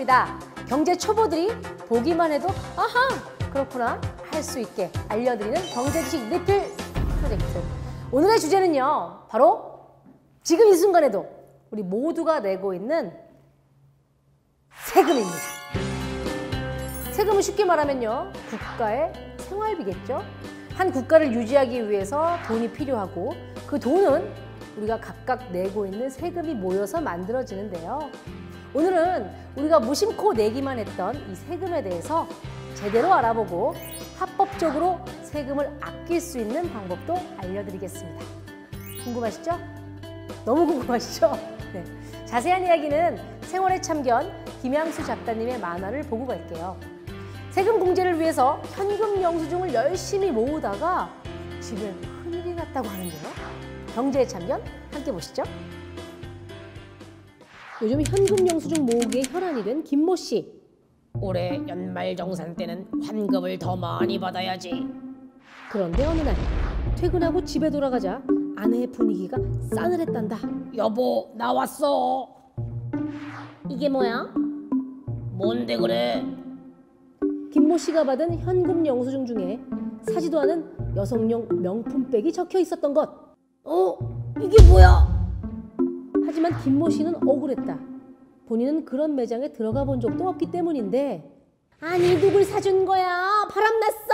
반갑습니다. 경제 초보들이 보기만 해도 아하 그렇구나 할 수 있게 알려드리는 경제지식 리필 프로젝트. 오늘의 주제는요, 바로 지금 이 순간에도 우리 모두가 내고 있는 세금입니다. 세금은 쉽게 말하면요, 국가의 생활비겠죠. 한 국가를 유지하기 위해서 돈이 필요하고 그 돈은 우리가 각각 내고 있는 세금이 모여서 만들어지는데요. 오늘은 우리가 무심코 내기만 했던 이 세금에 대해서 제대로 알아보고 합법적으로 세금을 아낄 수 있는 방법도 알려드리겠습니다. 궁금하시죠? 너무 궁금하시죠? 네. 자세한 이야기는 생활의 참견 김양수 작가님의 만화를 보고 갈게요. 세금 공제를 위해서 현금 영수증을 열심히 모으다가 집에 큰일이 났다고 하는데요. 경제의 참견 함께 보시죠. 요즘 현금 영수증 모으기에 혈안이 된 김모 씨. 올해 연말정산 때는 환급을 더 많이 받아야지. 그런데 어느 날 퇴근하고 집에 돌아가자 아내의 분위기가 싸늘했단다. 여보, 나왔어. 이게 뭐야? 뭔데 그래? 김모 씨가 받은 현금 영수증 중에 사지도 않은 여성용 명품백이 적혀 있었던 것. 이게 뭐야? 하지만 김모 씨는 억울했다. 본인은 그런 매장에 들어가 본 적도 없기 때문인데. 아니, 누굴 사준 거야? 바람났어?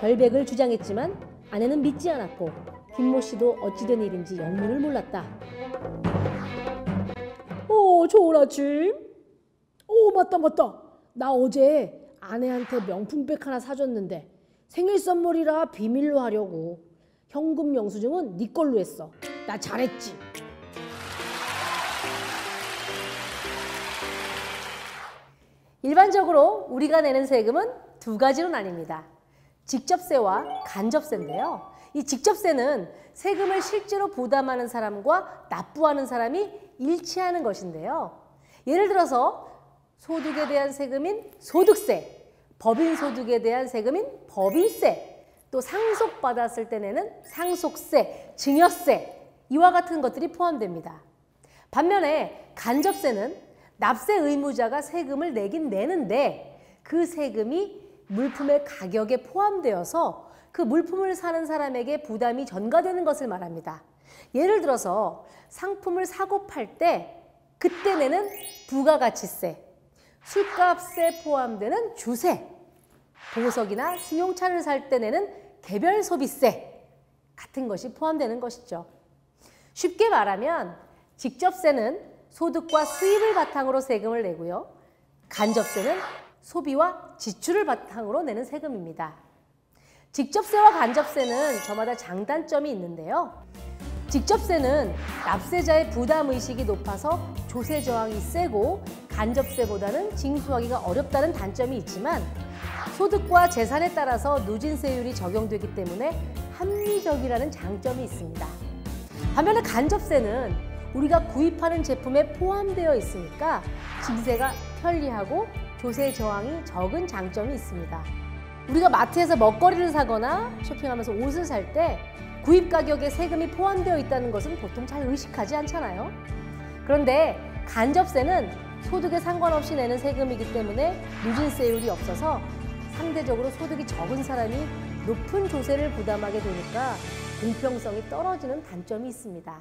결백을 주장했지만 아내는 믿지 않았고 김모 씨도 어찌된 일인지 영문을 몰랐다. 좋은 아침. 맞다. 나 어제 아내한테 명품백 하나 사줬는데 생일 선물이라 비밀로 하려고. 현금 영수증은 네 걸로 했어. 나 잘했지. 일반적으로 우리가 내는 세금은 두 가지로 나뉩니다. 직접세와 간접세인데요. 이 직접세는 세금을 실제로 부담하는 사람과 납부하는 사람이 일치하는 것인데요. 예를 들어서 소득에 대한 세금인 소득세, 법인 소득에 대한 세금인 법인세, 또 상속받았을 때 내는 상속세, 증여세, 이와 같은 것들이 포함됩니다. 반면에 간접세는 납세 의무자가 세금을 내긴 내는데 그 세금이 물품의 가격에 포함되어서 그 물품을 사는 사람에게 부담이 전가되는 것을 말합니다. 예를 들어서 상품을 사고 팔 때 그때 내는 부가가치세, 술값에 포함되는 주세, 보석이나 승용차를 살 때 내는 개별 소비세 같은 것이 포함되는 것이죠. 쉽게 말하면 직접세는 소득과 수입을 바탕으로 세금을 내고요. 간접세는 소비와 지출을 바탕으로 내는 세금입니다. 직접세와 간접세는 저마다 장단점이 있는데요. 직접세는 납세자의 부담의식이 높아서 조세 저항이 세고 간접세보다는 징수하기가 어렵다는 단점이 있지만 소득과 재산에 따라서 누진세율이 적용되기 때문에 합리적이라는 장점이 있습니다. 반면에 간접세는 우리가 구입하는 제품에 포함되어 있으니까 징세가 편리하고 조세 저항이 적은 장점이 있습니다. 우리가 마트에서 먹거리를 사거나 쇼핑하면서 옷을 살 때 구입 가격에 세금이 포함되어 있다는 것은 보통 잘 의식하지 않잖아요. 그런데 간접세는 소득에 상관없이 내는 세금이기 때문에 누진세율이 없어서 상대적으로 소득이 적은 사람이 높은 조세를 부담하게 되니까 공평성이 떨어지는 단점이 있습니다.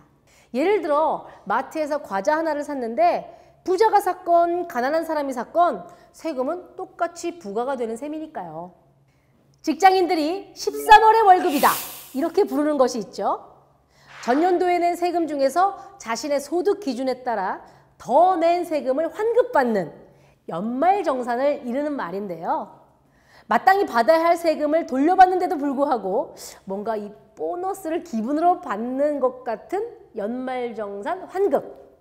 예를 들어 마트에서 과자 하나를 샀는데 부자가 샀건 가난한 사람이 샀건 세금은 똑같이 부과가 되는 셈이니까요. 직장인들이 13월의 월급이다 이렇게 부르는 것이 있죠. 전년도에 낸 세금 중에서 자신의 소득 기준에 따라 더 낸 세금을 환급받는 연말정산을 이르는 말인데요. 마땅히 받아야 할 세금을 돌려받는데도 불구하고 뭔가 이 보너스를 기분으로 받는 것 같은 연말정산 환급.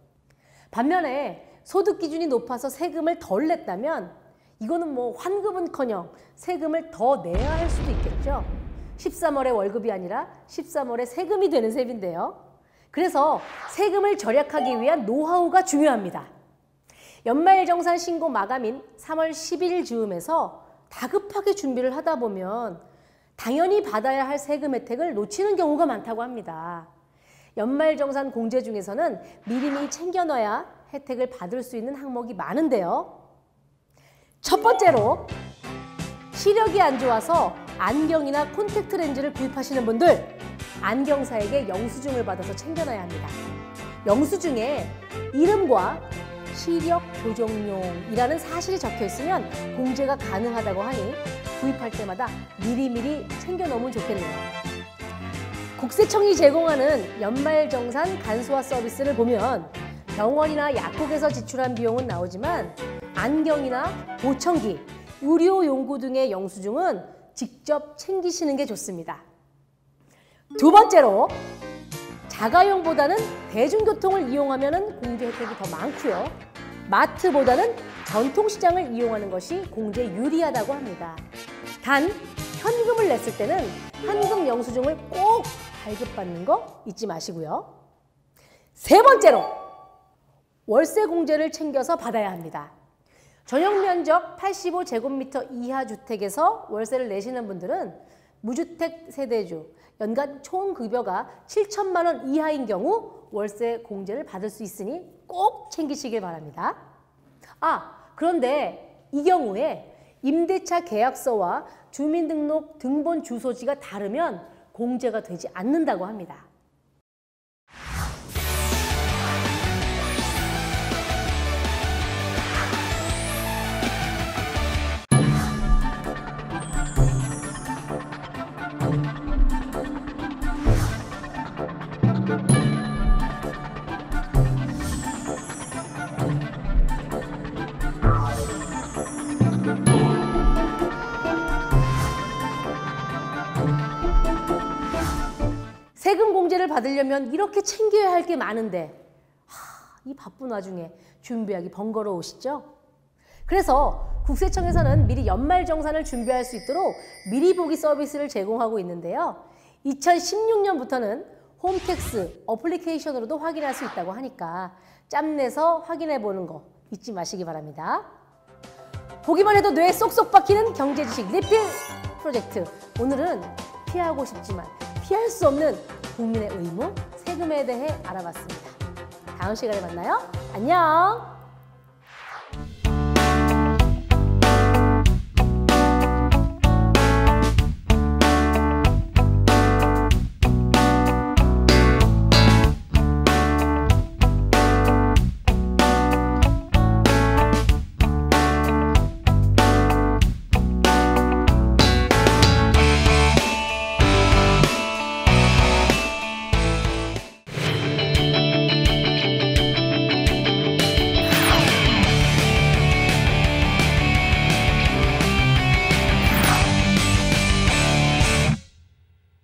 반면에 소득 기준이 높아서 세금을 덜 냈다면 이거는 뭐 환급은커녕 세금을 더 내야 할 수도 있겠죠. 13월의 월급이 아니라 13월의 세금이 되는 셈인데요. 그래서 세금을 절약하기 위한 노하우가 중요합니다. 연말정산 신고 마감인 3월 10일 즈음에서 다급하게 준비를 하다 보면 당연히 받아야 할 세금 혜택을 놓치는 경우가 많다고 합니다. 연말정산 공제 중에서는 미리미리 챙겨놔야 혜택을 받을 수 있는 항목이 많은데요. 첫 번째로 시력이 안 좋아서 안경이나 콘택트 렌즈를 구입하시는 분들, 안경사에게 영수증을 받아서 챙겨놔야 합니다. 영수증에 이름과 시력 교정용이라는 사실이 적혀 있으면 공제가 가능하다고 하니 구입할 때마다 미리미리 챙겨놓으면 좋겠네요. 국세청이 제공하는 연말정산 간소화 서비스를 보면 병원이나 약국에서 지출한 비용은 나오지만 안경이나 보청기, 의료용구 등의 영수증은 직접 챙기시는 게 좋습니다. 두 번째로 자가용보다는 대중교통을 이용하면 공제 혜택이 더 많고요. 마트보다는 전통시장을 이용하는 것이 공제 유리하다고 합니다. 단, 현금을 냈을 때는 현금 영수증을 꼭 발급받는 거 잊지 마시고요. 세 번째로 월세 공제를 챙겨서 받아야 합니다. 전용 면적 85제곱미터 이하 주택에서 월세를 내시는 분들은 무주택 세대주, 연간 총급여가 7천만 원 이하인 경우 월세 공제를 받을 수 있으니 꼭 챙기시길 바랍니다. 그런데 이 경우에 임대차 계약서와 주민등록 등본 주소지가 다르면 공제가 되지 않는다고 합니다. 세금 공제를 받으려면 이렇게 챙겨야 할 게 많은데 이 바쁜 와중에 준비하기 번거로우시죠? 그래서 국세청에서는 미리 연말정산을 준비할 수 있도록 미리 보기 서비스를 제공하고 있는데요. 2016년부터는 홈택스 어플리케이션으로도 확인할 수 있다고 하니까 짬내서 확인해보는 거 잊지 마시기 바랍니다. 보기만 해도 뇌에 쏙쏙 박히는 경제지식 리필 프로젝트. 오늘은 피하고 싶지만 피할 수 없는 국민의 의무, 세금에 대해 알아봤습니다. 다음 시간에 만나요. 안녕!